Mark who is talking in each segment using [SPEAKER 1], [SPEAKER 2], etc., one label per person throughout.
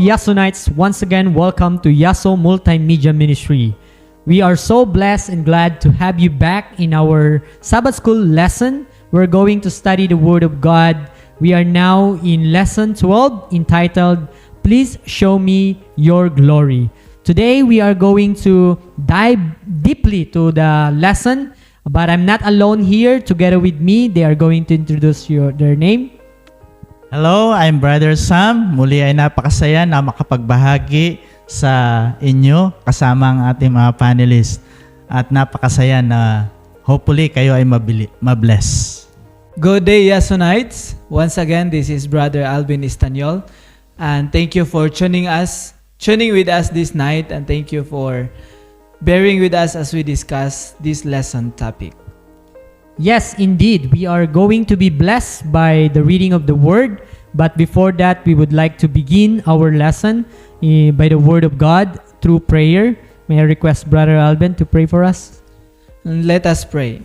[SPEAKER 1] Yasonites, once again, welcome to Yaso Multimedia Ministry. We are so blessed and glad to have you back in our Sabbath School lesson. We're going to study the Word of God. We are now in Lesson 12 entitled, Please Show Me Your Glory. Today, we are going to dive deeply to the lesson, but I'm not alone here. Together with me, they are going to introduce their name.
[SPEAKER 2] Hello, I'm Brother Sam. Muli ay napakasaya na makapagbahagi sa inyo kasama ang ating mga panelists. At napakasaya na hopefully kayo ay mabless.
[SPEAKER 3] Good day, Yasonites. Once again, this is Brother Alvin Istanyol. And thank you for tuning with us this night. And thank you for bearing with us as we discuss this lesson topic.
[SPEAKER 1] Yes, indeed. We are going to be blessed by the reading of the Word. But before that, we would like to begin our lesson by the Word of God through prayer. May I request Brother Alvin to pray for us?
[SPEAKER 3] And let us pray.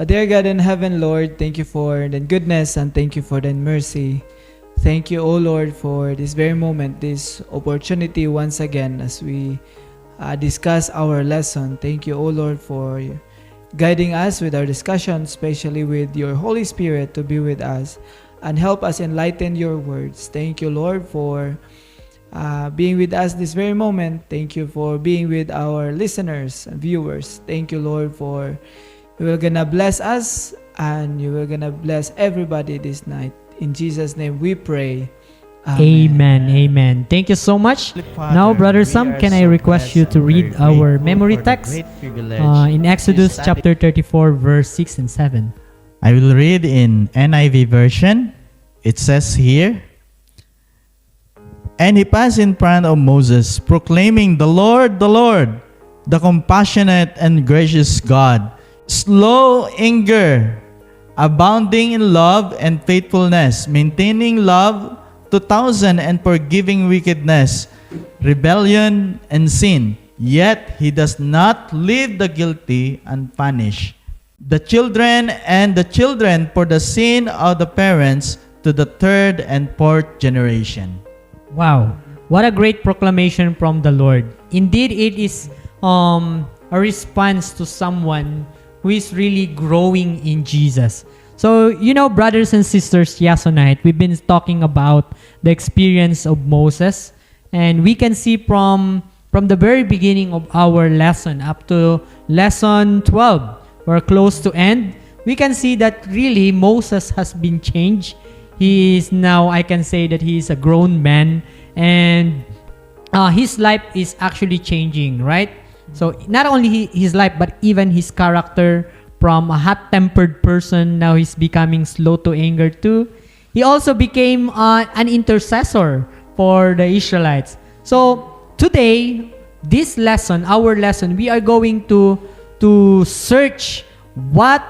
[SPEAKER 3] Dear God in heaven, Lord, thank you for the goodness and thank you for the mercy. Thank you, O Lord, for this very moment, this opportunity once again as we discuss our lesson. Thank you, O Lord, for guiding us with our discussion, especially with your Holy Spirit to be with us and help us enlighten your words. Thank you, Lord, for being with us this very moment. Thank you for being with our listeners and viewers. Thank you, Lord, for you will gonna bless us and you will gonna bless everybody this night. In Jesus' name we pray.
[SPEAKER 1] Amen. Amen. Thank you so much. Now, Brother Sam, can I request you to read our memory text in Exodus chapter 34, verse 6 and 7?
[SPEAKER 2] I will read in NIV version. It says here, And he passed in front of Moses, proclaiming, the Lord, the compassionate and gracious God, slow anger, abounding in love and faithfulness, maintaining love 2,000 and forgiving wickedness, rebellion, and sin. Yet he does not leave the guilty unpunished. The children for the sin of the parents to the third and fourth generation.
[SPEAKER 1] Wow, what a great proclamation from the Lord. Indeed, it is a response to someone who is really growing in Jesus. So, brothers and sisters, Yasonite, we've been talking about the experience of Moses. And we can see from the very beginning of our lesson up to lesson 12, we're close to end, we can see that really Moses has been changed. He is now, I can say that he is a grown man. And his life is actually changing, right? So, not only his life, but even his character. From a hot-tempered person, now he's becoming slow to anger too. He also became an intercessor for the Israelites. So today, this lesson, our lesson, we are going to search what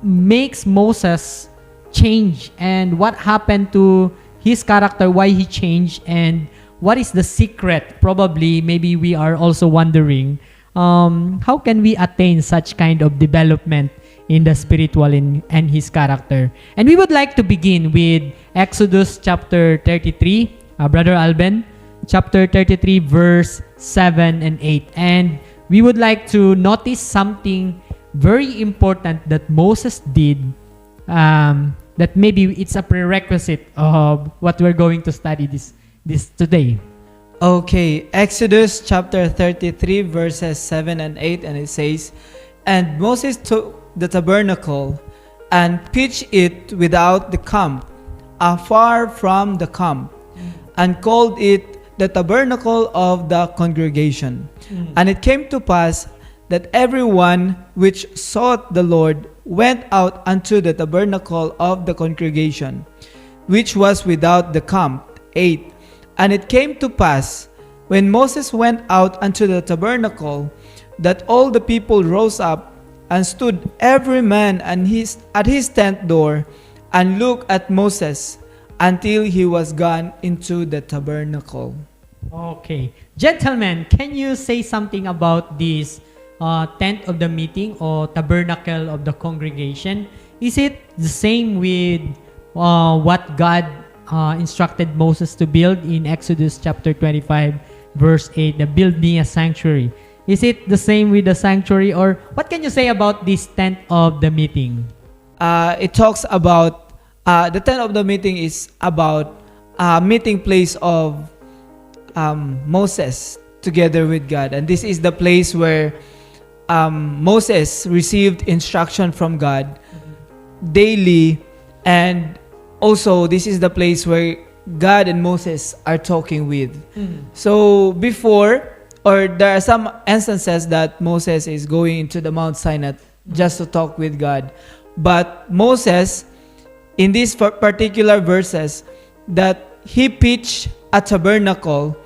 [SPEAKER 1] makes Moses change and what happened to his character, why he changed, and what is the secret. Probably, maybe we are also wondering, how can we attain such kind of development in the spiritual and his character? And we would like to begin with Exodus chapter 33, Brother Alben, chapter 33, verse 7 and 8. And we would like to notice something very important that Moses did, that maybe it's a prerequisite of what we're going to study this today.
[SPEAKER 3] Okay, Exodus chapter 33 verses 7 and 8, and it says, And Moses took the tabernacle and pitched it without the camp, afar from the camp, and called it the tabernacle of the congregation. And it came to pass that everyone which sought the Lord went out unto the tabernacle of the congregation, which was without the camp. 8. And it came to pass, when Moses went out unto the tabernacle, that all the people rose up and stood every man at his tent door, and looked at Moses until he was gone into the tabernacle.
[SPEAKER 1] Okay. Gentlemen, can you say something about this tent of the meeting or tabernacle of the congregation? Is it the same with what God instructed Moses to build in Exodus chapter 25, verse 8, the build me a sanctuary. Is it the same with the sanctuary, or what can you say about this tent of the meeting?
[SPEAKER 3] It talks about the tent of the meeting is about a meeting place of Moses together with God, and this is the place where Moses received instruction from God daily, and also this is the place where God and Moses are talking with. So before, or there are some instances that Moses is going into the Mount Sinai just to talk with God, but Moses in these particular verses that he pitched a tabernacle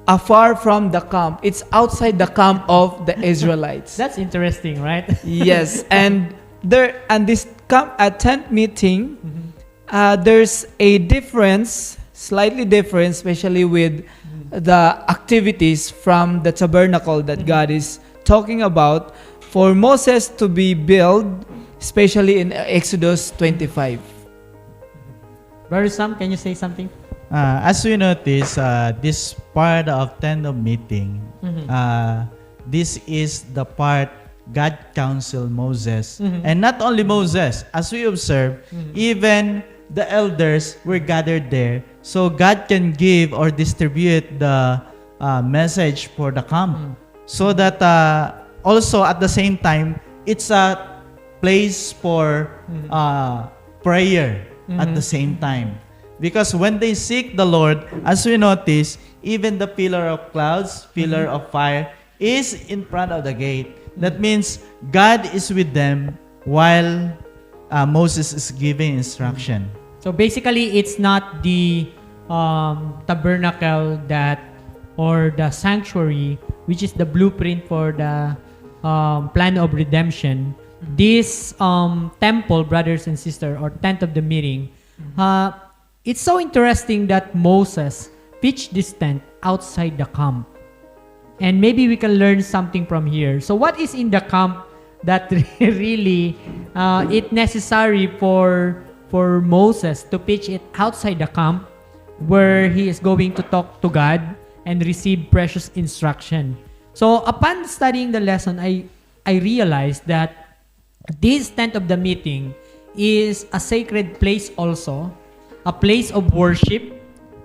[SPEAKER 3] afar from the camp. It's outside the camp of the Israelites.
[SPEAKER 1] That's interesting, right?
[SPEAKER 3] Yes, and this camp at tent meeting, there's a difference, slightly different, especially with the activities from the tabernacle that God is talking about for Moses to be built, especially in Exodus 25.
[SPEAKER 1] Brother Sam, can you say something?
[SPEAKER 2] As we notice, this part of tent of meeting, this is the part God counseled Moses. And not only Moses, as we observe, even the elders were gathered there. So God can give or distribute the message for the camp. So that also at the same time, it's a place for prayer at the same time. Because when they seek the Lord, as we notice, even the pillar of clouds, pillar of fire is in front of the gate. That means God is with them while Moses is giving instruction.
[SPEAKER 1] So basically, it's not the tabernacle or the sanctuary, which is the blueprint for the plan of redemption. This temple, brothers and sisters, or tent of the meeting, it's so interesting that Moses pitched this tent outside the camp. And maybe we can learn something from here. So what is in the camp that really it necessary for Moses to pitch it outside the camp where he is going to talk to God and receive precious instruction? So upon studying the lesson, I realized that this tent of the meeting is a sacred place also, a place of worship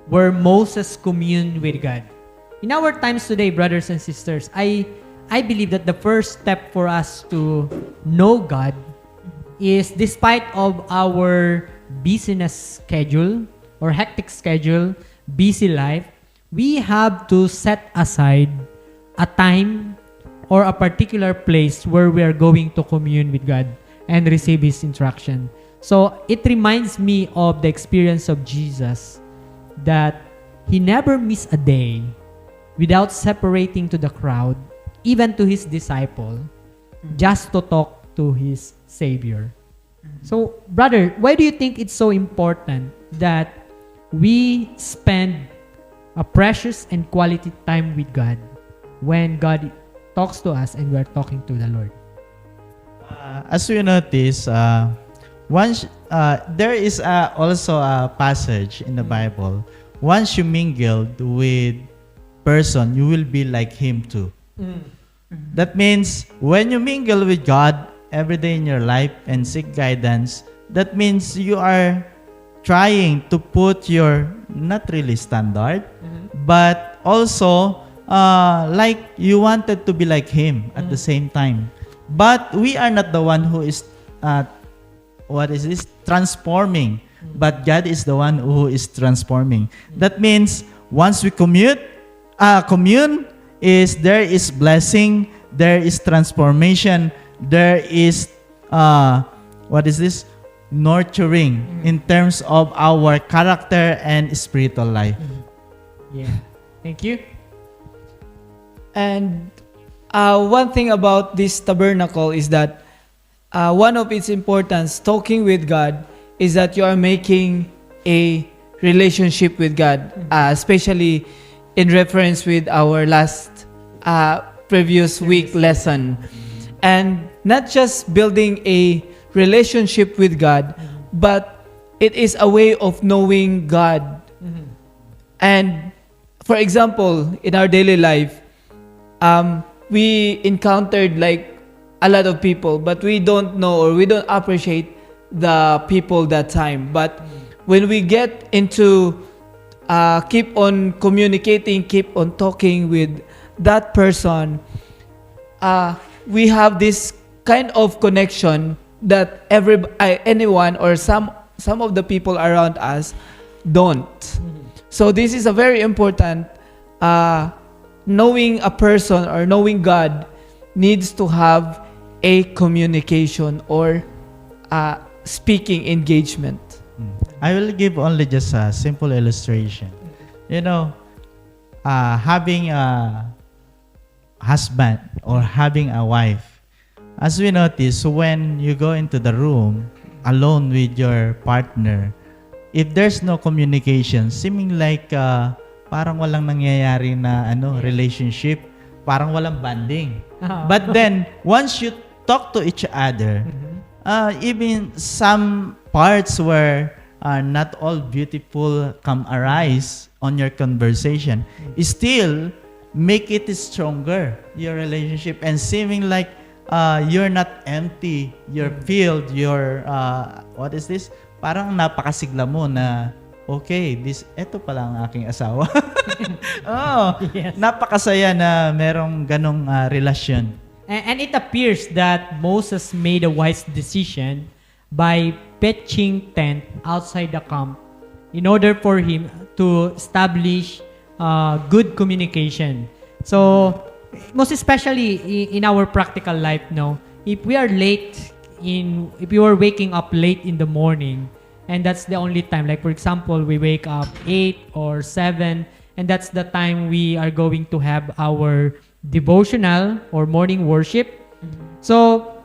[SPEAKER 1] where Moses communed with God. In our times today, brothers and sisters, I believe that the first step for us to know God is, despite of our busyness schedule or hectic schedule, busy life, we have to set aside a time or a particular place where we are going to commune with God and receive His instruction. So it reminds me of the experience of Jesus, that He never missed a day without separating to the crowd, even to His disciple, just to talk to His Savior. So, brother, why do you think it's so important that we spend a precious and quality time with God when God talks to us and we're talking to the Lord?
[SPEAKER 2] As we notice, once there is also a passage in the Bible. Once you mingled with person, you will be like him too. That means when you mingle with God every day in your life and seek guidance, that means you are trying to put your not really standard, but also like you wanted to be like him at the same time. But we are not the one who is transforming, but God is the one who is transforming. That means once we commune, there is blessing, there is transformation, there is nurturing in terms of our character and spiritual life.
[SPEAKER 1] Yeah. Thank you.
[SPEAKER 3] And one thing about this tabernacle is that one of its importance, talking with God, is that you are making a relationship with God, especially in reference with our last previous week lesson. And not just building a relationship with God, but it is a way of knowing God. And for example, in our daily life, we encountered like a lot of people, but we don't know or we don't appreciate the people that time. But when we get into keep on communicating, keep on talking with that person, we have this kind of connection that anyone or some of the people around us don't. So this is a very important, knowing a person or knowing God needs to have a communication or speaking engagement.
[SPEAKER 2] I will give only just a simple illustration. You know, having a husband or having a wife, as we notice, when you go into the room alone with your partner, if there's no communication, seeming like parang walang nangyayari na relationship, parang walang bonding. But then, once you talk to each other, even some parts where not all beautiful come arise on your conversation, still make it stronger, your relationship, and seeming like you're not empty, you're filled, you're, what is this? Parang napakasigla mo na, okay, eto pala ang aking asawa.
[SPEAKER 1] Yes.
[SPEAKER 2] Napakasaya na merong ganong relasyon.
[SPEAKER 1] And it appears that Moses made a wise decision by pitching tent outside the camp in order for him to establish good communication. So, most especially in our practical life, if we are if you are waking up late in the morning, and that's the only time, like for example, we wake up 8 or 7, and that's the time we are going to have our devotional or morning worship. So,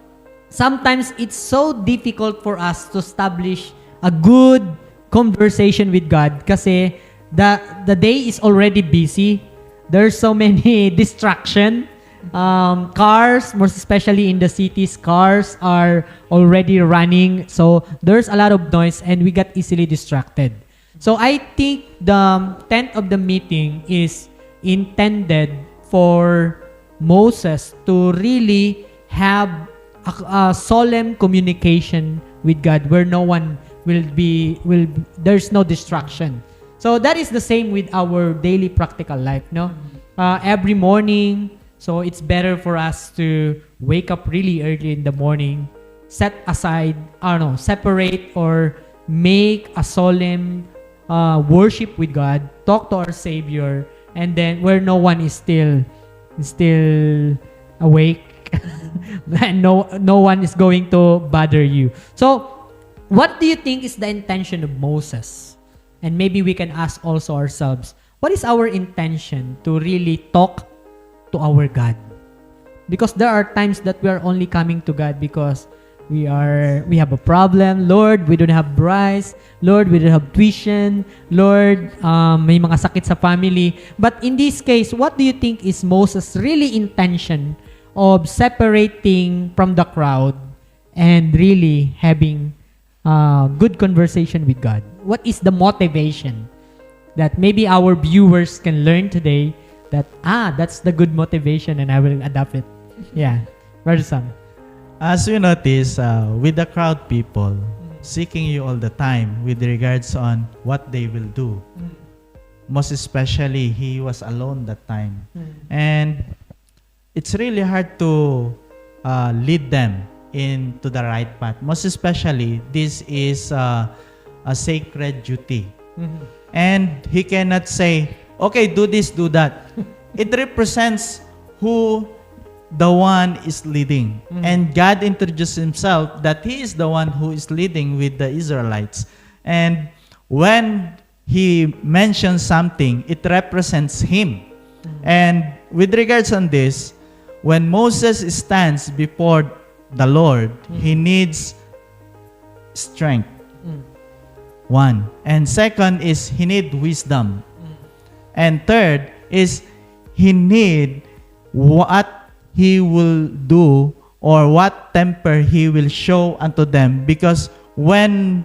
[SPEAKER 1] sometimes it's so difficult for us to establish a good conversation with God kasi the day is already busy. There's so many distraction. Cars, most especially in the cities, cars are already running. So there's a lot of noise and we got easily distracted. So I think the tent of the meeting is intended for Moses to really have a solemn communication with God where no one there's no distraction. So that is the same with our daily practical life, no? Every morning, so it's better for us to wake up really early in the morning, set aside, separate or make a solemn worship with God, talk to our Savior, and then where no one is still awake, and no one is going to bother you. So, what do you think is the intention of Moses? And maybe we can ask also ourselves, what is our intention to really talk to our God? Because there are times that we are only coming to God because we have a problem. Lord, we don't have rice. Lord, we don't have tuition. Lord, may mga sakit sa family. But in this case, what do you think is Moses' really intention of separating from the crowd and really having good conversation with God? What is the motivation that maybe our viewers can learn today that, that's the good motivation and I will adopt it? Yeah. Brother Sam.
[SPEAKER 2] As you notice, with the crowd people seeking you all the time with regards on what they will do. Most especially, he was alone that time. And it's really hard to lead them into the right path. Most especially, this is a sacred duty. And he cannot say, okay, do this, do that. It represents who the one is leading. And God introduced himself that he is the one who is leading with the Israelites. And when he mentions something, it represents him. And with regards on this, when Moses stands before the Lord, he needs strength. One. And second is he need wisdom. And third is he need what he will do or what temper he will show unto them, because when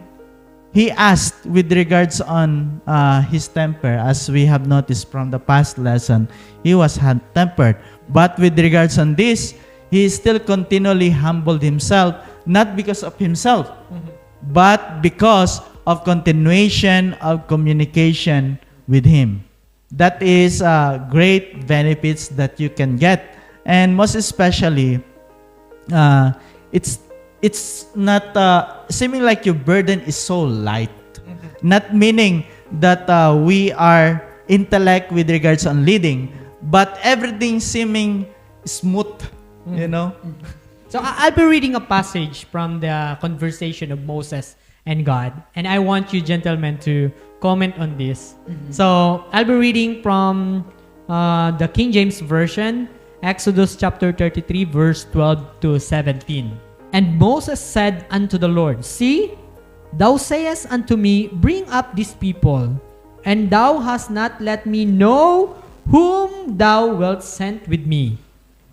[SPEAKER 2] he asked with regards on his temper, as we have noticed from the past lesson, he was hot-tempered. But with regards on this, he still continually humbled himself, not because of himself, but because of continuation of communication with him. That is great benefits that you can get. And most especially, it's not seeming like your burden is so light. Not meaning that we are intellect with regards on leading, but everything seeming smooth, you know.
[SPEAKER 1] So I'll be reading a passage from the conversation of Moses and God, and I want you gentlemen to comment on this. So I'll be reading from the King James Version, Exodus chapter 33, verse 12 to 17. And Moses said unto the Lord, See, thou sayest unto me, Bring up these people, and thou hast not let me know whom thou wilt send with me.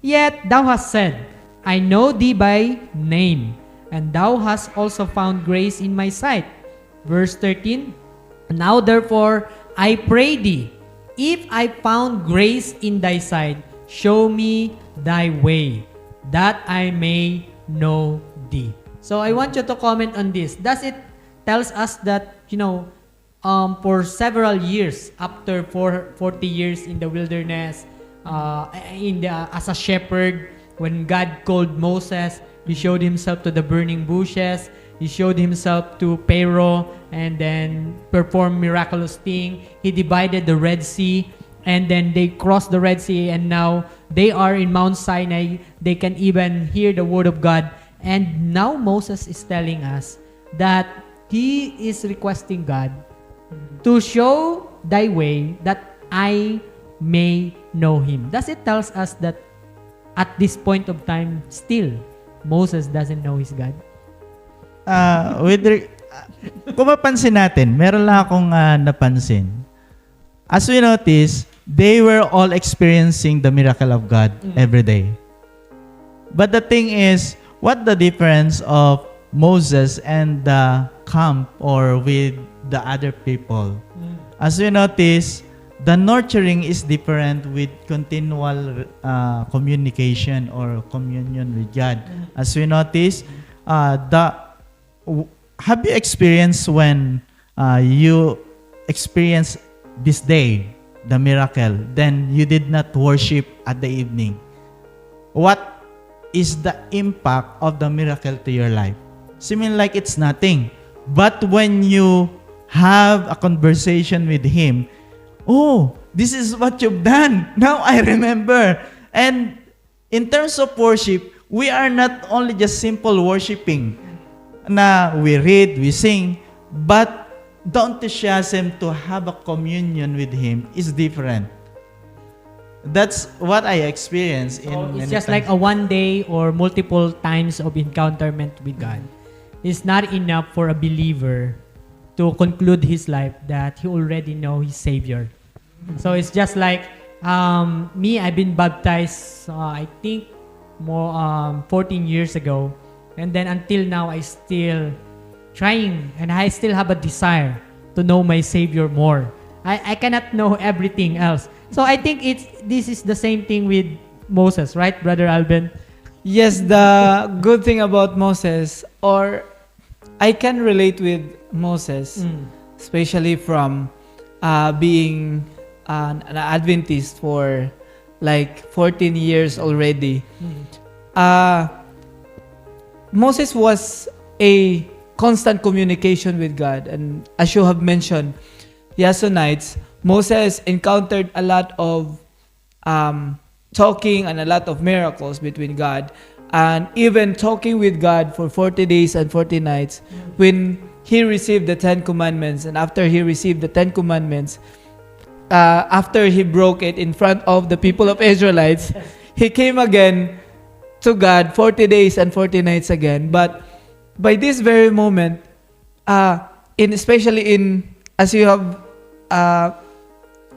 [SPEAKER 1] Yet thou hast said, I know thee by name, and thou hast also found grace in my sight. Verse 13, Now therefore I pray thee, if I found grace in thy sight, show me thy way, that I may know thee. So I want you to comment on this. Does it tells us that, for several years, after 40 years in the wilderness, as a shepherd, when God called Moses, he showed himself to the burning bushes, he showed himself to Pharaoh, and then performed miraculous thing. He divided the Red Sea, and then they crossed the Red Sea, and now they are in Mount Sinai. They can even hear the word of God. And now Moses is telling us that he is requesting God to show thy way that I may know him. Thus it tells us that at this point of time, still, Moses doesn't know his God.
[SPEAKER 2] Kung mapansin natin, meron lang akong napansin. As we notice, they were all experiencing the miracle of God every day. But the thing is, what the difference of Moses and the camp or with the other people? As we notice, the nurturing is different with continual communication or communion with God. As we notice, have you experienced when you experience this day, the miracle, then you did not worship at the evening? What is the impact of the miracle to your life? Seeming like it's nothing. But when you have a conversation with Him, oh, this is what you've done. Now I remember. And in terms of worship, we are not only just simple worshiping. Na we read, we sing, but the enthusiasm to have a communion with Him is different. That's what I experienced.
[SPEAKER 1] It's just like a one day or multiple times of encounterment with God. It's not enough for a believer to conclude his life that he already know his Savior. So it's just like me, I've been baptized, I think, more 14 years ago. And then until now, I still trying and I still have a desire to know my Savior more. I cannot know everything else. So I think this is the same thing with Moses, right, Brother Alvin?
[SPEAKER 3] Yes, the good thing about Moses, or I can relate with Moses, especially from being an Adventist for like 14 years already. Moses was a constant communication with God. And as you have mentioned, Yassonites, Moses encountered a lot of talking and a lot of miracles between God. And even talking with God for 40 days and 40 nights when he received the 10 Commandments. And after he received the 10 Commandments, after he broke it in front of the people of Israelites, he came again to God 40 days and 40 nights again. But by this very moment, especially as you have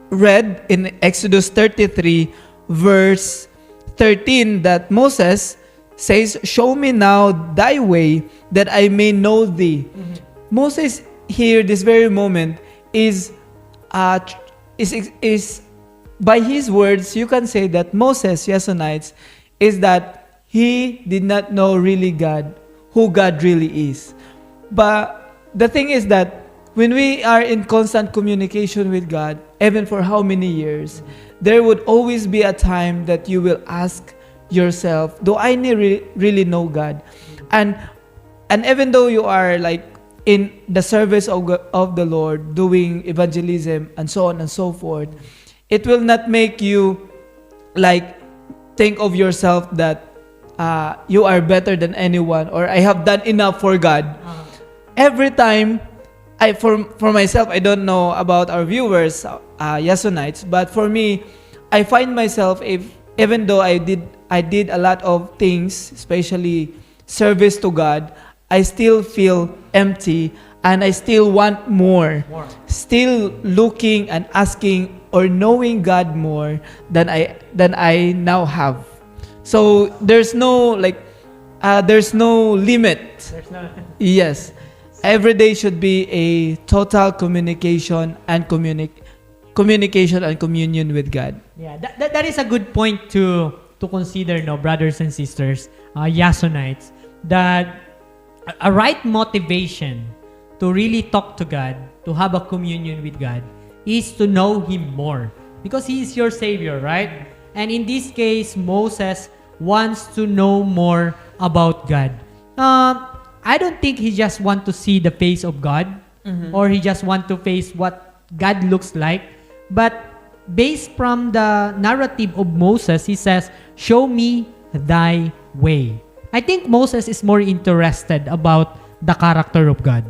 [SPEAKER 3] read in Exodus 33, verse 13, that Moses says, "Show me now thy way, that I may know thee." Moses, here, this very moment, is by his words, you can say that Moses, Yasonites, is that he did not know really God, who God really is. But the thing is that when we are in constant communication with God, even for how many years, there would always be a time that you will ask yourself, do I really know God? And even though you are like in the service of the Lord, doing evangelism and so on and so forth, it will not make you like think of yourself that you are better than anyone, or I have done enough for God. Every time, for myself, I don't know about our viewers, Yasonites, but for me, I find myself, even though I did a lot of things, especially service to God, I still feel empty and I still want more. Still looking and asking or knowing God more than I now have. So there's no there's no limit. Yes. Every day should be a total communication and communication and communion with God.
[SPEAKER 1] Yeah, that is a good point to consider, no, brothers and sisters, Yasonites, that a right motivation to really talk to God, to have a communion with God, is to know Him more. Because He is your Savior, right? And in this case, Moses wants to know more about God. I don't think he just want to see the face of God, or he just want to face what God looks like. But based from the narrative of Moses, he says, show me thy way. I think Moses is more interested about the character of God.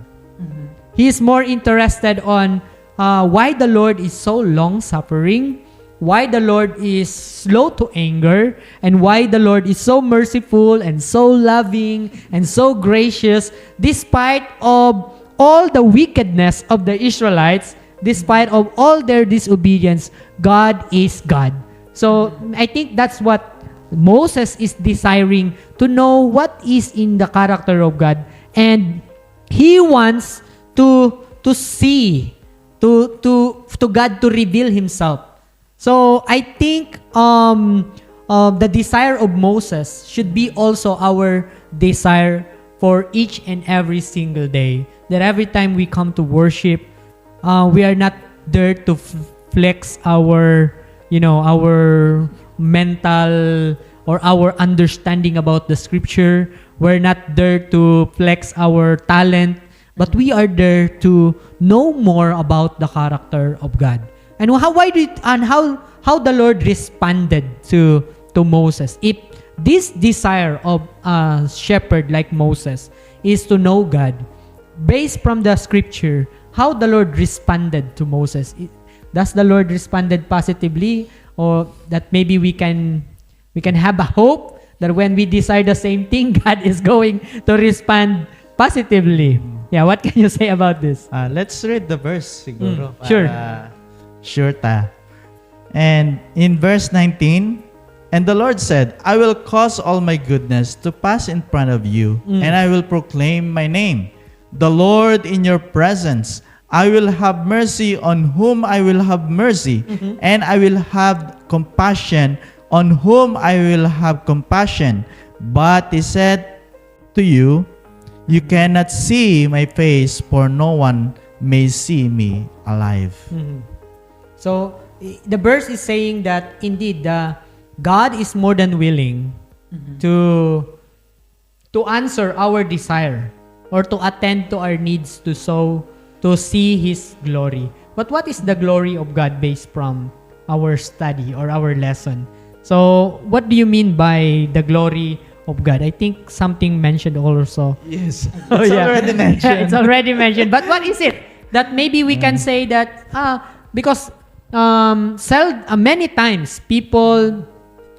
[SPEAKER 1] He is more interested on why the Lord is so long-suffering, why the Lord is slow to anger, and why the Lord is so merciful and so loving and so gracious, despite of all the wickedness of the Israelites, despite of all their disobedience. God is God. So I think that's what Moses is desiring, to know what is in the character of God, and he wants to see, to God to reveal Himself. So I think the desire of Moses should be also our desire for each and every single day. That every time we come to worship, we are not there to flex our mental or our understanding about the scripture. We're not there to flex our talent, but we are there to know more about the character of God. And how the Lord responded to Moses. If this desire of a shepherd like Moses is to know God, based from the scripture, how the Lord responded to Moses. Does the Lord responded positively, or that maybe we can have a hope that when we desire the same thing, God is going to respond positively? Yeah, what can you say about this?
[SPEAKER 2] Let's read the verse, siguro.
[SPEAKER 1] Sure.
[SPEAKER 2] Sure ta. And in verse 19, and the Lord said, I will cause all my goodness to pass in front of you, and I will proclaim my name, the Lord, in your presence. I will have mercy on whom I will have mercy, and I will have compassion on whom I will have compassion. But he said to you, you cannot see my face, for no one may see me alive.
[SPEAKER 1] So the verse is saying that indeed God is more than willing to answer our desire, or to attend to our needs, to see His glory. But what is the glory of God based from our study or our lesson? So what do you mean by the glory of God? I think something mentioned also.
[SPEAKER 2] Yes. It's already mentioned.
[SPEAKER 1] Yeah, it's already mentioned. But what is it? That maybe we can say that because many times people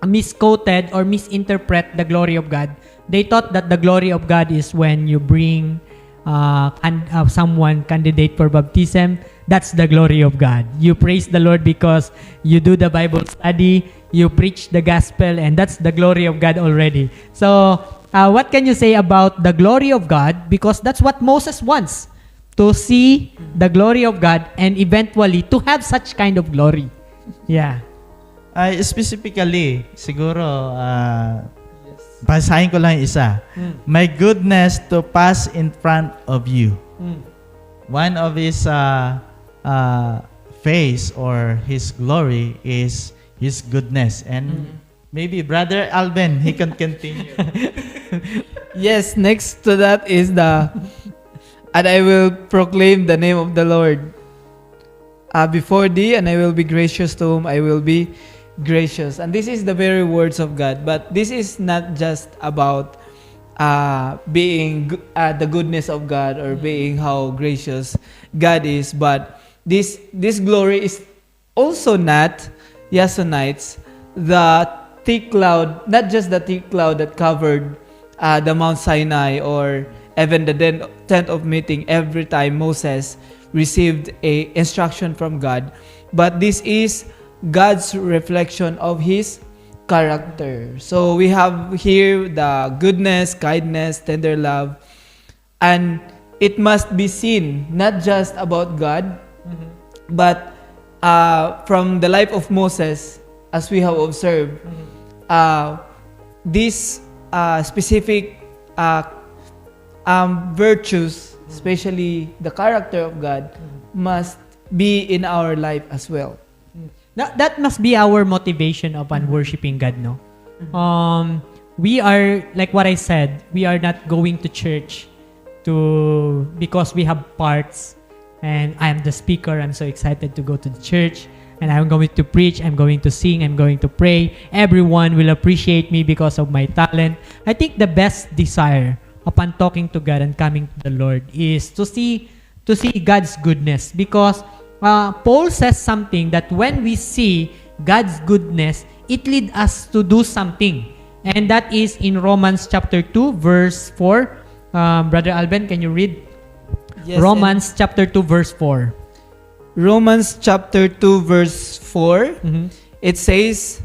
[SPEAKER 1] misquoted or misinterpret the glory of God. They thought that the glory of God is when you bring someone candidate for baptism. That's the glory of God. You praise the Lord because you do the Bible study, you preach the gospel, and that's the glory of God already. So what can you say about the glory of God? Because that's what Moses wants. to see the glory of God and eventually to have such kind of glory. Yeah.
[SPEAKER 2] Specifically, siguro, basahin ko lang isa. My goodness to pass in front of you. One of his face or his glory is his goodness. And maybe Brother Alvin, he can continue.
[SPEAKER 3] Yes, next to that is and I will proclaim the name of the Lord before thee, and I will be gracious to whom I will be gracious. And this is the very words of God. But this is not just about being the goodness of God or being how gracious God is, but this glory is also not, Yasonites, the thick cloud, not just the thick cloud that covered the Mount Sinai or even the tent of meeting every time Moses received a instruction from God, but this is God's reflection of His character. So we have here the goodness, kindness, tender love, and it must be seen not just about God, but from the life of Moses, as we have observed, these specific virtues, especially the character of God, must be in our life as well.
[SPEAKER 1] That must be our motivation upon worshiping God, no? We are, like what I said, we are not going to church because we have parts and I am the speaker. I'm so excited to go to the church and I'm going to preach, I'm going to sing, I'm going to pray. Everyone will appreciate me because of my talent. I think the best desire upon talking to God and coming to the Lord is to see God's goodness, because Paul says something that when we see God's goodness, it leads us to do something. And that is in Romans chapter 2, verse 4. Brother Alvin, can you read?
[SPEAKER 3] Yes,
[SPEAKER 1] Romans chapter 2, verse 4.
[SPEAKER 3] Romans chapter 2, verse 4, it says,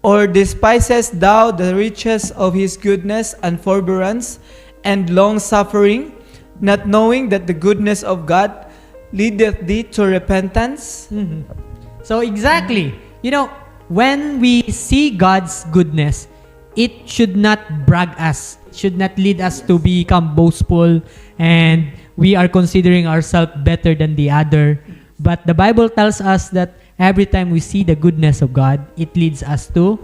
[SPEAKER 3] Or despisest thou the riches of his goodness and forbearance and long-suffering, not knowing that the goodness of God leadeth thee to repentance?
[SPEAKER 1] So exactly, when we see God's goodness, it should not brag us. It should not lead us to become boastful and we are considering ourselves better than the other. But the Bible tells us that every time we see the goodness of God, it leads us to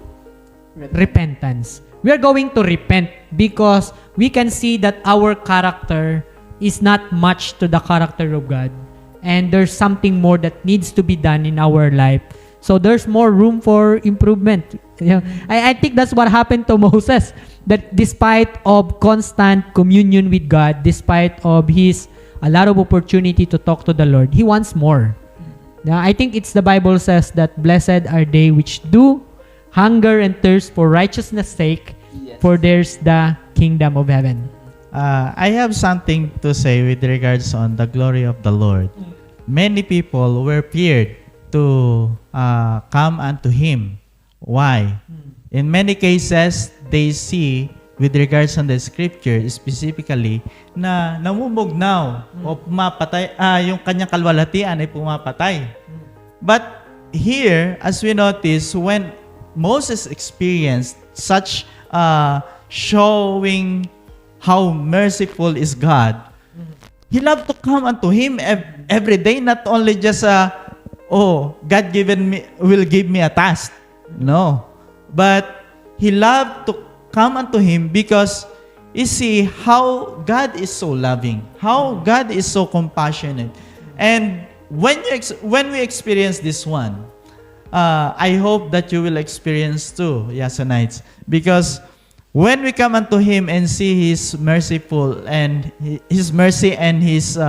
[SPEAKER 1] repentance. We are going to repent because we can see that our character is not much to the character of God. And there's something more that needs to be done in our life. So there's more room for improvement. I think that's what happened to Moses. That despite of constant communion with God, despite of his a lot of opportunity to talk to the Lord, he wants more. I think it's the Bible says that blessed are they which do hunger and thirst for righteousness' sake, for theirs the kingdom of heaven.
[SPEAKER 2] I have something to say with regards on the glory of the Lord. Many people were feared to come unto Him. Why? In many cases, they see with regards on the scripture specifically na namumugnaw o pumapatay, yung kanyang kalwalhatian ay pumapatay. But here, as we notice, when Moses experienced such showing how merciful is God, he loved to come unto Him every day, not only just God will give me a task. No. But he loved to come unto Him because you see how God is so loving, how God is so compassionate. And when we experience this one, I hope that you will experience too, Yasonites, because when we come unto Him and see His merciful and His mercy and His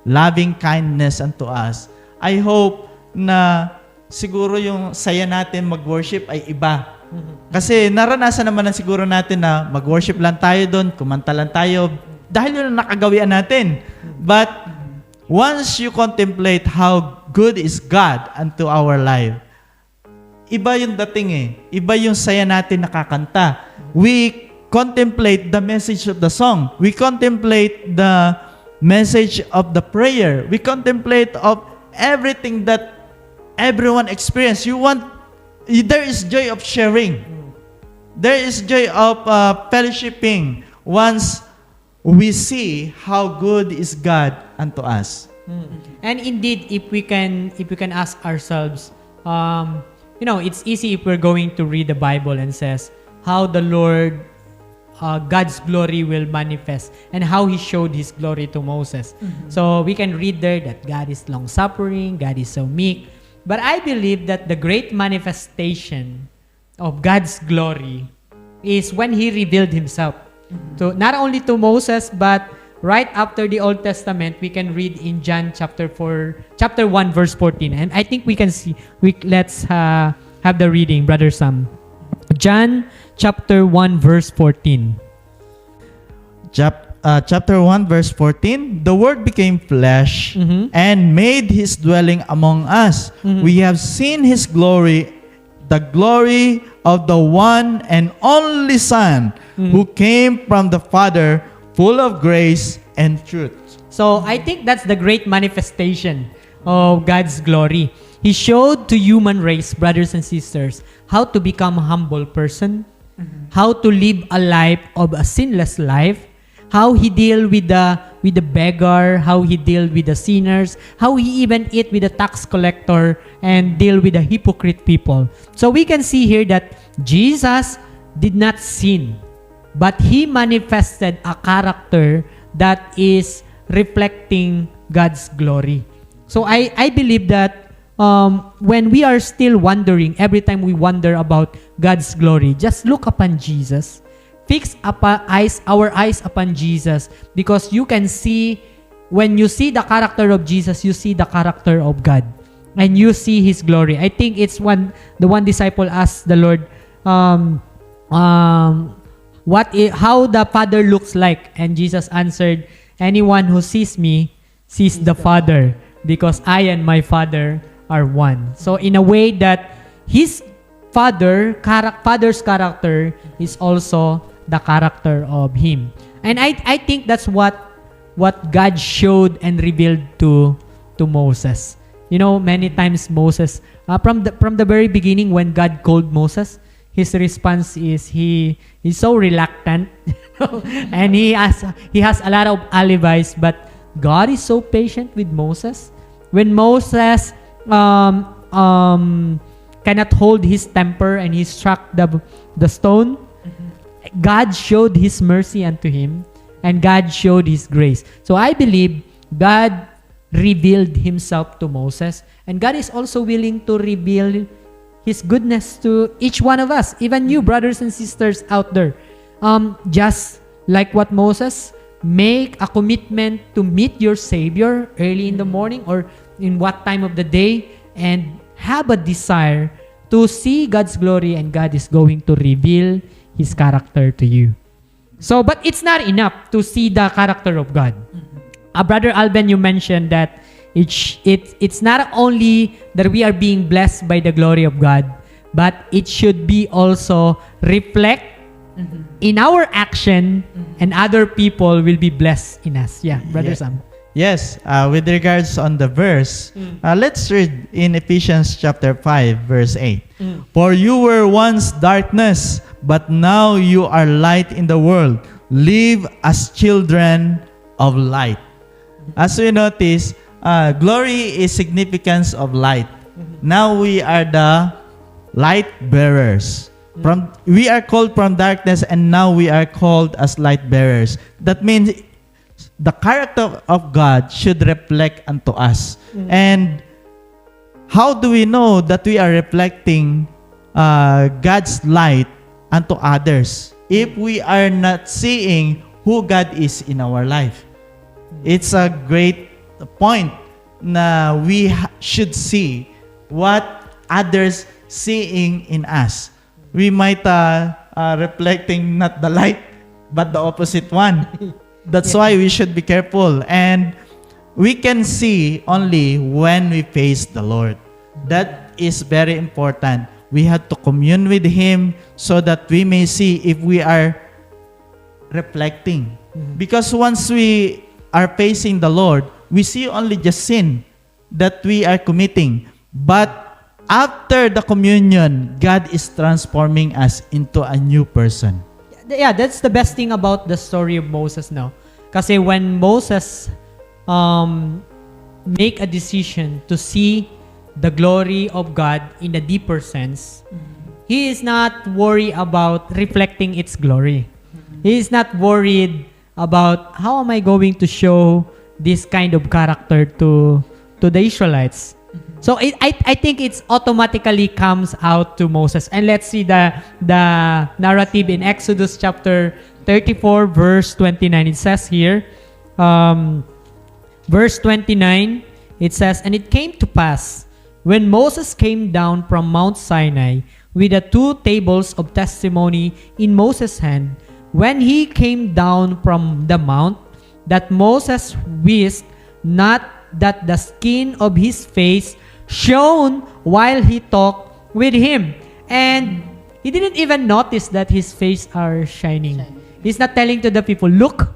[SPEAKER 2] loving kindness unto us, I hope na siguro yung saya natin mag-worship ay iba. Kasi naranasan naman na siguro natin na mag-worship lang tayo doon, kumanta lang tayo, dahil yun ang nakagawian natin. But once you contemplate how good is God unto our life, iba yung dating Iba yung saya natin nakakanta. We contemplate the message of the song. We contemplate the message of the prayer. We contemplate of everything that everyone experience. There is joy of sharing. There is joy of fellowshipping once we see how good is God unto us.
[SPEAKER 1] And indeed, if we can ask ourselves, it's easy if we're going to read the Bible and says how the Lord, God's glory will manifest and how He showed His glory to Moses. So we can read there that God is long-suffering, God is so meek. But I believe that the great manifestation of God's glory is when He revealed Himself. To not only to Moses, but right after the Old Testament, we can read in John chapter 1, verse 14. And I think we can see, let's have the reading, Brother Sam. John chapter 1, verse 14.
[SPEAKER 2] Chapter 1, verse 14, the Word became flesh and made His dwelling among us. We have seen His glory, the glory of the one and only Son who came from the Father, full of grace and truth.
[SPEAKER 1] So I think that's the great manifestation of God's glory. He showed to human race, brothers and sisters, how to become a humble person, how to live a life of a sinless life, how He deal with the beggar, how He deal with the sinners, how He even eat with the tax collector and deal with the hypocrite people. So we can see here that Jesus did not sin, but He manifested a character that is reflecting God's glory. So I believe that when we are still wondering, every time we wonder about God's glory, just look upon Jesus. Fix our eyes upon Jesus, because you can see, when you see the character of Jesus, you see the character of God, and you see His glory. I think it's the one disciple asked the Lord, how the Father looks like, and Jesus answered, anyone who sees me sees the Father, because I and my Father are one. So in a way that His Father's character is also the character of Him. And I think that's what God showed and revealed to Moses. Many times Moses, from the very beginning when God called Moses, his response is he's so reluctant and he has a lot of alibis, but God is so patient with Moses. When Moses cannot hold his temper and he struck the stone, God showed His mercy unto him, and God showed His grace. So I believe God revealed Himself to Moses, and God is also willing to reveal His goodness to each one of us, even you, brothers and sisters out there. Just like what Moses, make a commitment to meet your Savior early in the morning or in what time of the day, and have a desire to see God's glory, and God is going to reveal His character to you. So, but it's not enough to see the character of God. Brother Alben, you mentioned that it's not only that we are being blessed by the glory of God, but it should be also reflect in our action, and other people will be blessed in us. Yeah, Brother Sam.
[SPEAKER 2] Yes, with regards on the verse, let's read in Ephesians chapter 5, verse 8. For you were once darkness, but now you are light in the world. Live as children of light. As we notice, glory is significance of light. Now we are the light bearers. We are called from darkness, and now we are called as light bearers. That means the character of God should reflect unto us. And how do we know that we are reflecting God's light unto others if we are not seeing who God is in our life? It's a great point na we should see what others seeing in us. We might reflecting not the light, but the opposite one. That's why we should be careful. And we can see only when we face the Lord. That is very important. We have to commune with Him so that we may see if we are reflecting. Because once we are facing the Lord, we see only just sin that we are committing. But after the communion, God is transforming us into a new person.
[SPEAKER 1] Yeah, that's the best thing about the story of Moses now. Kasi when Moses make a decision to see the glory of God in a deeper sense, he is not worried about reflecting its glory. He is not worried about how am I going to show this kind of character to the Israelites. So I think it's automatically comes out to Moses. And let's see the narrative in Exodus chapter 34 verse 29. It says here, verse 29, it says, "And it came to pass, when Moses came down from Mount Sinai with the 2 tables of testimony in Moses' hand, when he came down from the mount, that Moses wist not that the skin of his face shone while he talked with him." And he didn't even notice that his face are shining. He's not telling to the people, "Look,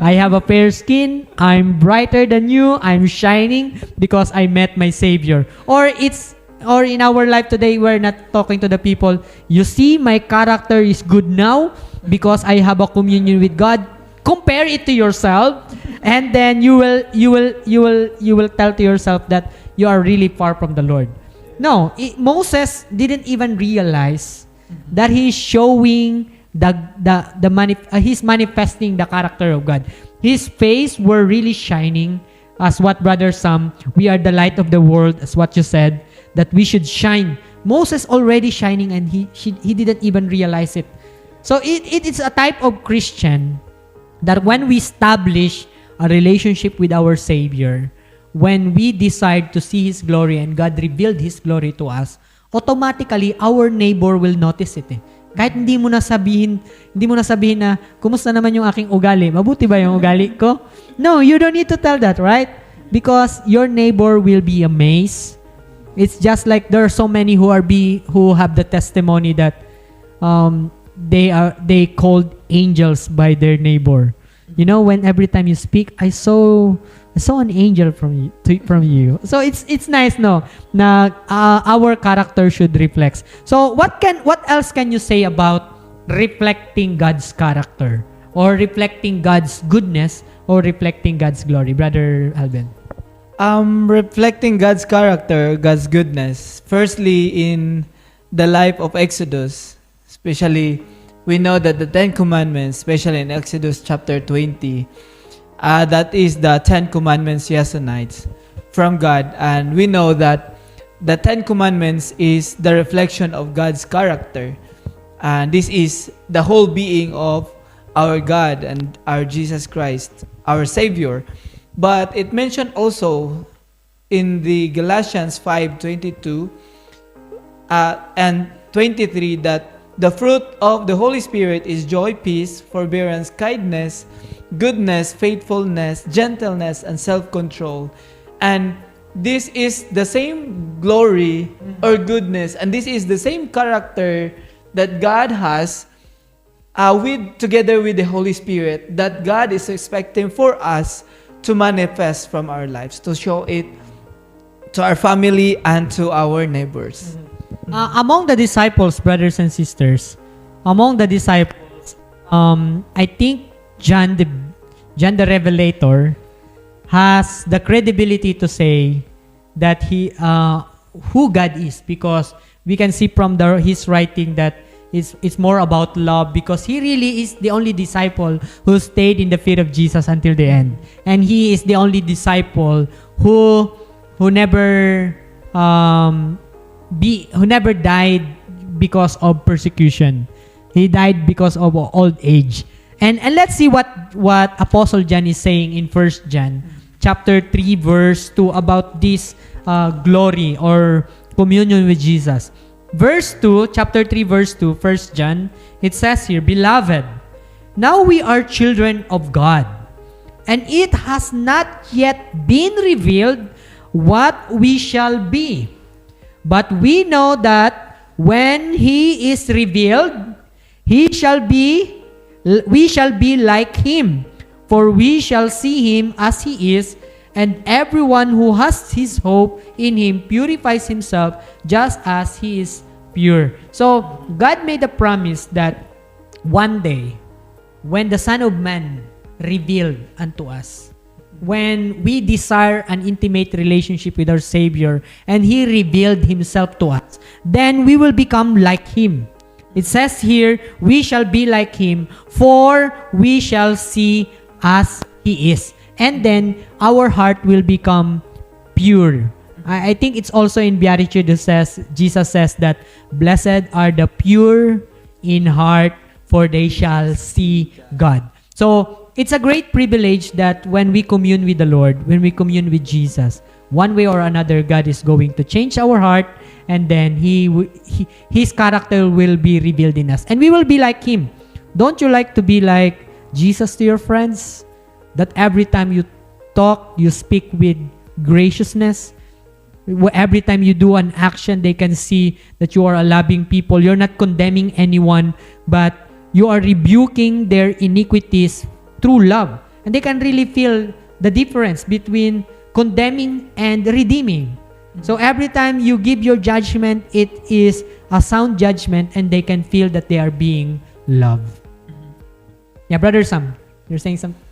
[SPEAKER 1] I have a fair skin. I'm brighter than you. I'm shining because I met my Savior." Or in our life today, we're not talking to the people, "You see, my character is good now because I have a communion with God." Compare it to yourself, and then you will tell to yourself that you are really far from the Lord. No, Moses didn't even realize that he's showing he's manifesting the character of God. His face were really shining, as what Brother Sam, we are the light of the world, as what you said, that we should shine. Moses already shining, and he didn't even realize it. So it is a type of Christian that when we establish a relationship with our Savior, when we decide to see His glory and God revealed His glory to us, automatically our neighbor will notice it. Kahit hindi mo na sabihin na, "Kumusta naman yung aking ugali? Mabuti ba yung ugali ko?" No, you don't need to tell that, right? Because your neighbor will be amazed. It's just like there are so many who have the testimony that they called angels by their neighbor. You know, when every time you speak, I saw an angel from you. So it's nice, no, na our character should reflect. So what else can you say about reflecting God's character, or reflecting God's goodness, or reflecting God's glory, Brother Alvin?
[SPEAKER 3] Reflecting God's character, God's goodness. Firstly, in the life of Exodus, especially, we know that the 10 Commandments, especially in Exodus chapter 20, that is the 10 Commandments Yesenites from God. And we know that the 10 Commandments is the reflection of God's character. And this is the whole being of our God and our Jesus Christ, our Savior. But it mentioned also in the Galatians 5:22 and 23 that the fruit of the Holy Spirit is joy, peace, forbearance, kindness, goodness, faithfulness, gentleness, and self-control. And this is the same glory or goodness, and this is the same character that God has together with the Holy Spirit, that God is expecting for us to manifest from our lives, to show it to our family and to our neighbors.
[SPEAKER 1] Among the disciples, brothers and sisters, I think John the Revelator has the credibility to say that who God is, because we can see from his writing that it's more about love, because he really is the only disciple who stayed in the feet of Jesus until the end, and he is the only disciple who never died because of persecution. He died because of old age. And let's see what Apostle John is saying in 1 John chapter 3 verse 2 about this glory or communion with Jesus. Verse 2, chapter 3 verse 2, 1 John, it says here, "Beloved, now we are children of God, and it has not yet been revealed what we shall be. But we know that when He is revealed, we shall be like Him, For we shall see him as he is, and everyone who has his hope in him purifies himself just as he is pure. So, God made a promise that one day, when the Son of Man revealed unto us, when we desire an intimate relationship with our Savior, and He revealed Himself to us, then we will become like Him. It says here, we shall be like Him, for we shall see as He is. And then, our heart will become pure. I think it's also in Beatitude that says, Jesus says that, blessed are the pure in heart, for they shall see God. So, it's a great privilege that when we commune with the Lord, when we commune with Jesus, one way or another, God is going to change our heart, and then His character will be revealed in us. And we will be like Him. Don't you like to be like Jesus to your friends? That every time you talk, you speak with graciousness. Every time you do an action, they can see that you are a loving people. You're not condemning anyone, but you are rebuking their iniquities through love. And they can really feel the difference between condemning and redeeming. So every time you give your judgment, it is a sound judgment, and they can feel that they are being loved. Yeah, Brother Sam, you're saying something?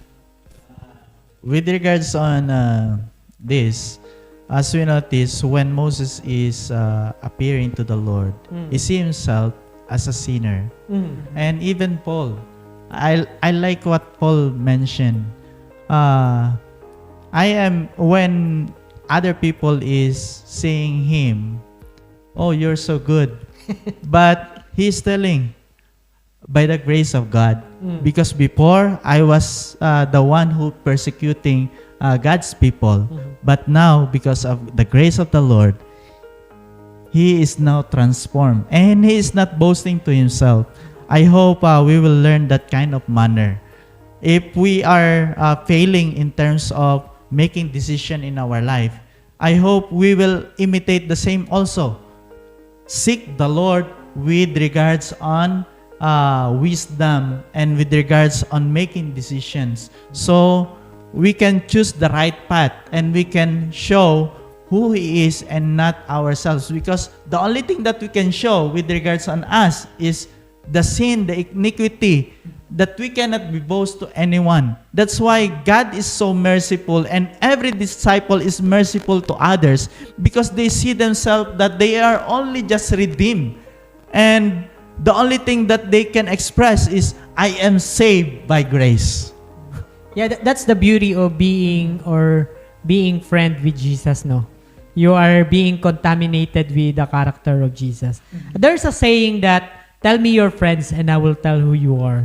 [SPEAKER 2] With regards on this, as we notice, when Moses is appearing to the Lord, he sees himself as a sinner. And even Paul, I like what Paul mentioned. When other people is saying him, oh, you're so good. But he's telling, by the grace of God. Because before, I was the one who persecuting God's people. But now, because of the grace of the Lord, he is now transformed. And he is not boasting to himself. I hope we will learn that kind of manner. If we are failing in terms of making decision in our life, I hope we will imitate the same also. Seek the Lord with regards on wisdom and with regards on making decisions, so we can choose the right path and we can show who He is and not ourselves. Because the only thing that we can show with regards on us is the sin, the iniquity, that we cannot be boast to anyone. That's why God is so merciful, and every disciple is merciful to others, because they see themselves that they are only just redeemed, and the only thing that they can express is, I am saved by grace.
[SPEAKER 1] Yeah, that's the beauty of being friend with Jesus, no? You are being contaminated with the character of Jesus. There's a saying that, tell me your friends and I will tell who you are.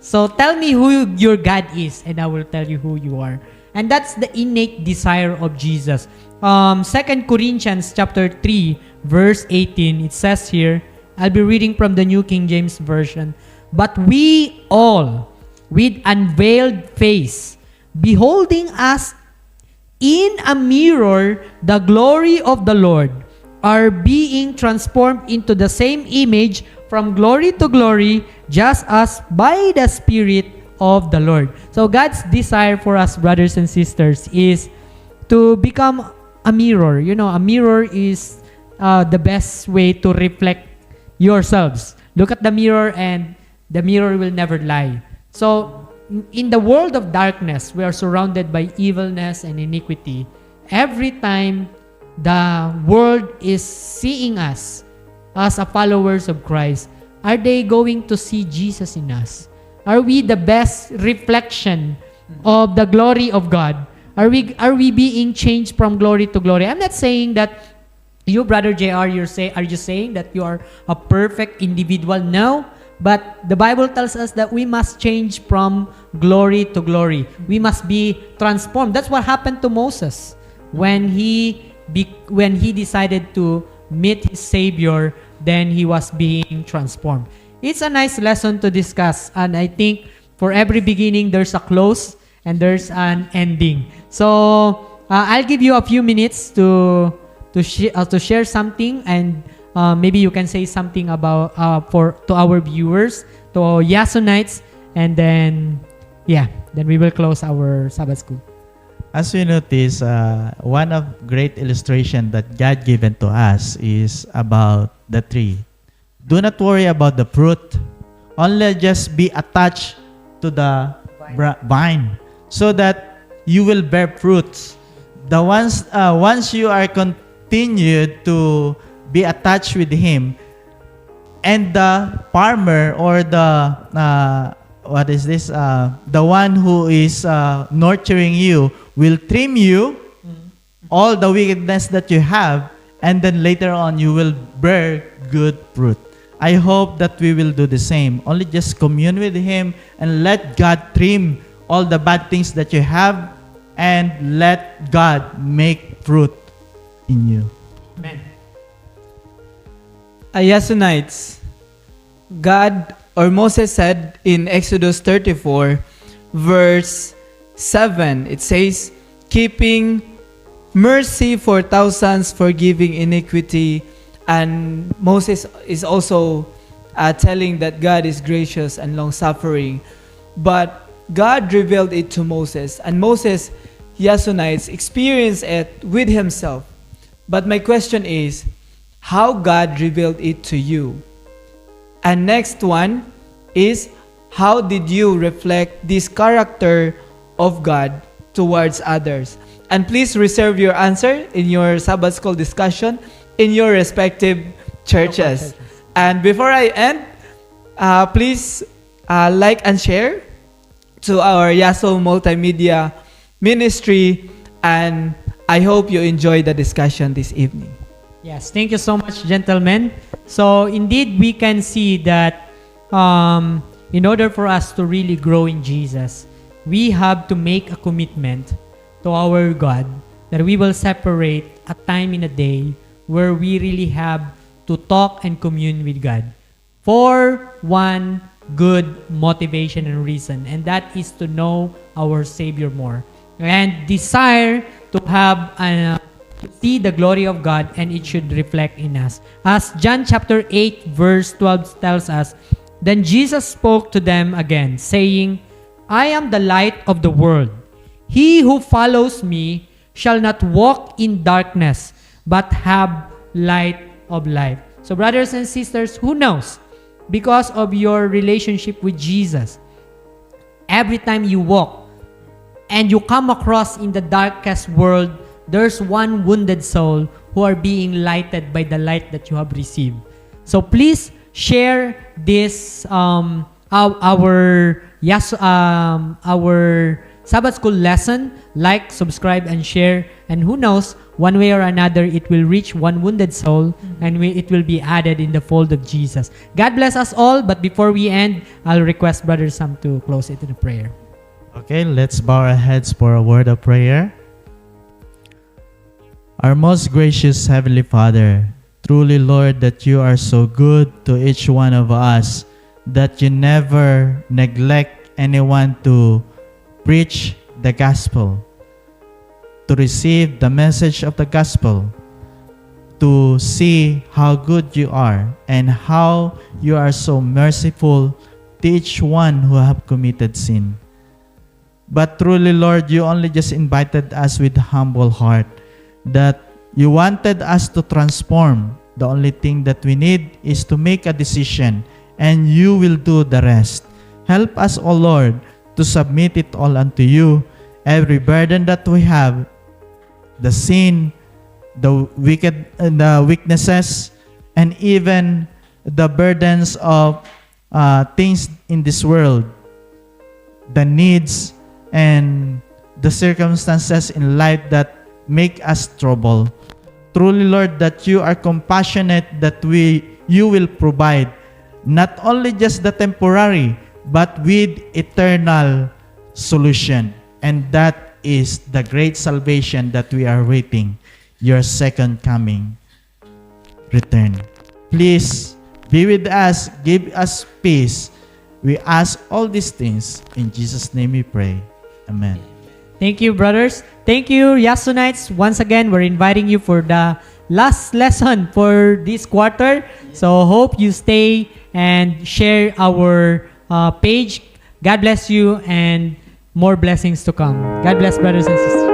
[SPEAKER 1] So tell me who your God is and I will tell you who you are. And that's the innate desire of Jesus. 2 Corinthians chapter 3, verse 18, it says here, I'll be reading from the New King James Version. But we all, with unveiled face, beholding us in a mirror the glory of the Lord, are being transformed into the same image from glory to glory, just as by the Spirit of the Lord. So God's desire for us, brothers and sisters, is to become a mirror. You know, a mirror is the best way to reflect yourselves. Look at the mirror and the mirror will never lie. So, in the world of darkness, we are surrounded by evilness and iniquity. Every time the world is seeing us as a followers of Christ, are they going to see Jesus in us? Are we the best reflection of the glory of God? Are we being changed from glory to glory? I'm not saying that you, Brother JR, are you saying that you are a perfect individual? No. But the Bible tells us that we must change from glory to glory. We must be transformed. That's what happened to Moses when he decided to meet his Savior. Then he was being transformed. It's a nice lesson to discuss, and I think for every beginning there's a close and there's an ending. So I'll give you a few minutes to share something, and maybe you can say something about to our viewers, to Yasonites, and then yeah, then we will close our Sabbath school.
[SPEAKER 2] As we notice, one of great illustration that God given to us is about the tree. Do not worry about the fruit. Only just be attached to the vine so that you will bear fruits. Once you are continued to be attached with Him, and the farmer or the the one who is nurturing you will trim you all the wickedness that you have, and then later on you will bear good fruit. I hope that we will do the same. Only just commune with Him and let God trim all the bad things that you have, and let God make fruit in you.
[SPEAKER 1] Amen.
[SPEAKER 3] Ayasonites, God or Moses said in Exodus 34 verse 7, it says, keeping mercy for thousands, forgiving iniquity. And Moses is also telling that God is gracious and long-suffering. But God revealed it to Moses, and Moses, Yasonites, experienced it with himself. But my question is, how God revealed it to you? And next one is, how did you reflect this character of God towards others? And please reserve your answer in your Sabbath School discussion in your respective churches. And before I end, please like and share to our Yaso Multimedia Ministry, and I hope you enjoy the discussion this evening.
[SPEAKER 1] Yes, thank you so much, gentlemen. So indeed, we can see that in order for us to really grow in Jesus, we have to make a commitment to our God that we will separate a time in a day where we really have to talk and commune with God for one good motivation and reason, and that is to know our Savior more and desire to have to see the glory of God, and it should reflect in us. As John chapter 8 verse 12 tells us, then Jesus spoke to them again, saying, I am the light of the world. He who follows me shall not walk in darkness, but have light of life. So brothers and sisters, who knows? Because of your relationship with Jesus, every time you walk and you come across in the darkest world, there's one wounded soul who are being lighted by the light that you have received. So please share this our Sabbath School lesson, like, subscribe, and share. And who knows, one way or another, it will reach one wounded soul, and it will be added in the fold of Jesus. God bless us all. But before we end, I'll request Brother Sam to close it in a prayer.
[SPEAKER 2] Okay, let's bow our heads for a word of prayer. Our most gracious Heavenly Father, truly, Lord, that you are so good to each one of us, that you never neglect anyone to preach the gospel, to receive the message of the gospel, to see how good you are and how you are so merciful to each one who have committed sin. But truly, Lord, you only just invited us with humble heart, that you wanted us to transform. The only thing that we need is to make a decision, and you will do the rest. Help us, O Lord, to submit it all unto you. Every burden that we have, the sin, the weaknesses, and even the burdens of things in this world, the needs and the circumstances in life that make us trouble. Truly, Lord, that you are compassionate, that you will provide not only just the temporary, but with eternal solution. And that is the great salvation that we are waiting, your second coming return. Please be with us, give us peace. We ask all these things in Jesus' name we pray. Amen.
[SPEAKER 1] Thank you, brothers. Thank you, Yasonites. Once again, we're inviting you for the last lesson for this quarter. So hope you stay and share our page, God bless you and more blessings to come. God bless, brothers and sisters.